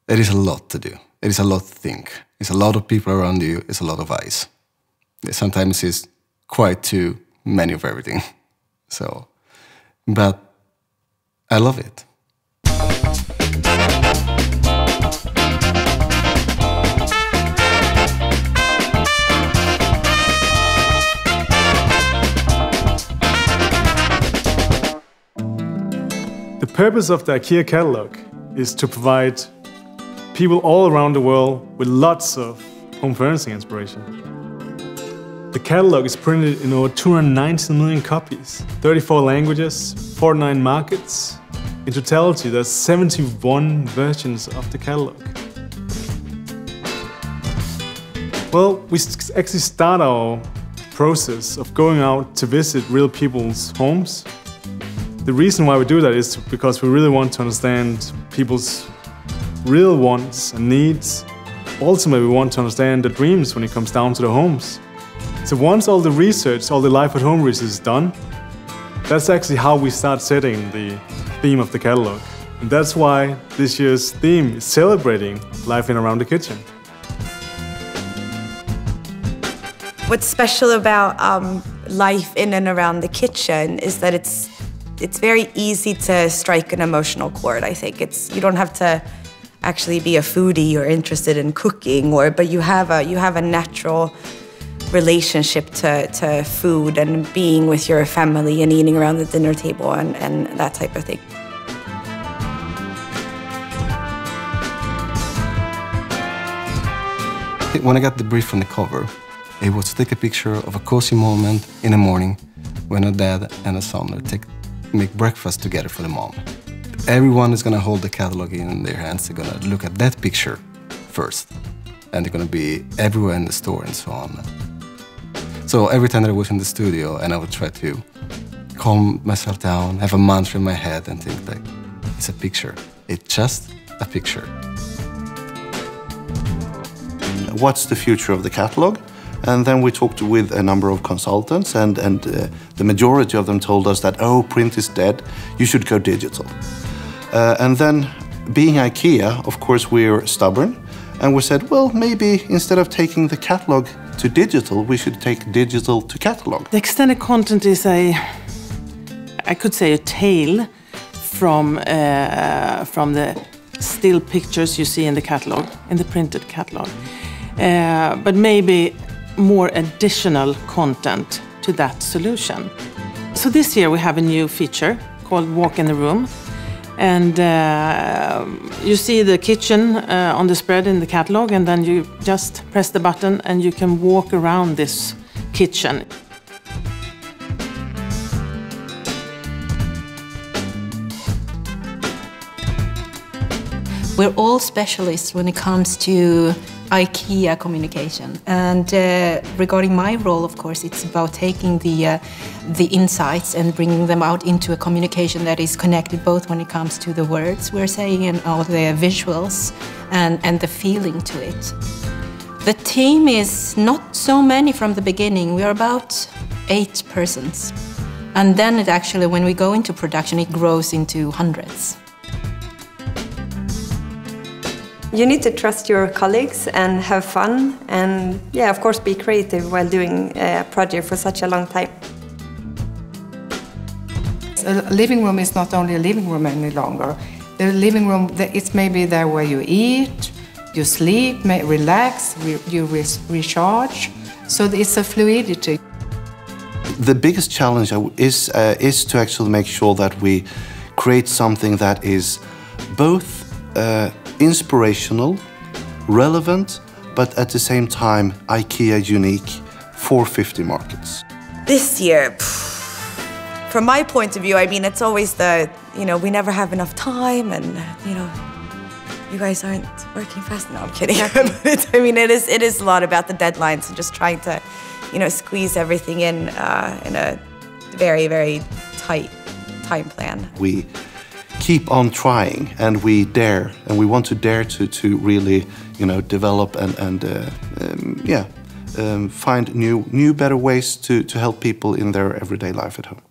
It is a lot to do. It is a lot to think. It's a lot of people around you. It's a lot of eyes. Sometimes it's quite too many of everything. So, but I love it. The purpose of the IKEA catalog is to provide people all around the world with lots of home furnishing inspiration. The catalog is printed in over 219 million copies, 34 languages, 49 markets. In totality, there's 71 versions of the catalog. Well, we actually start our process of going out to visit real people's homes. The reason why we do that is because we really want to understand people's real wants and needs. Ultimately, we want to understand the dreams when it comes down to the homes. So once all the research, all the life at home research is done, that's actually how we start setting the theme of the catalog. And that's why this year's theme is celebrating life in and around the kitchen. What's special about life in and around the kitchen is that it's very easy to strike an emotional chord, I think. You don't have to actually be a foodie or interested in cooking, but you have a natural relationship to food and being with your family and eating around the dinner table and that type of thing. When I got the brief from the cover, it was to take a picture of a cozy moment in the morning when a dad and a son make breakfast together for the mom. Everyone is gonna hold the catalog in their hands. They're gonna look at that picture first, and they're gonna be everywhere in the store and so on. So every time that I was in the studio, and I would try to calm myself down, have a mantra in my head, and think like, it's a picture. It's just a picture. What's the future of the catalog? And then we talked with a number of consultants, and the majority of them told us that, oh, print is dead, you should go digital. And then, being IKEA, of course, we're stubborn, and we said, well, maybe instead of taking the catalog to digital, we should take digital to catalog. The extended content is I could say a tale from the still pictures you see in the catalog, in the printed catalog. But maybe more additional content to that solution. So this year we have a new feature called Walk in the Room. And you see the kitchen on the spread in the catalog, and then you just press the button and you can walk around this kitchen. We're all specialists when it comes to IKEA communication, and regarding my role, of course, it's about taking the insights and bringing them out into a communication that is connected both when it comes to the words we're saying and all the visuals and the feeling to it. The team is not so many from the beginning. We are about 8 persons, and then it actually, when we go into production, it grows into hundreds. You need to trust your colleagues and have fun and, yeah, of course, be creative while doing a project for such a long time. A living room is not only a living room any longer. The living room, it's maybe there where you eat, you sleep, relax, you recharge. So it's a fluidity. The biggest challenge is to actually make sure that we create something that is both inspirational, relevant, but at the same time IKEA unique for 50 markets. This year, from my point of view, I mean, it's always we never have enough time, and you guys aren't working fast enough. I'm kidding. But I mean, it is a lot about the deadlines and just trying to, squeeze everything in a very, very tight time plan. We keep on trying, and we want to dare to really, develop and find new, better ways to help people in their everyday life at home.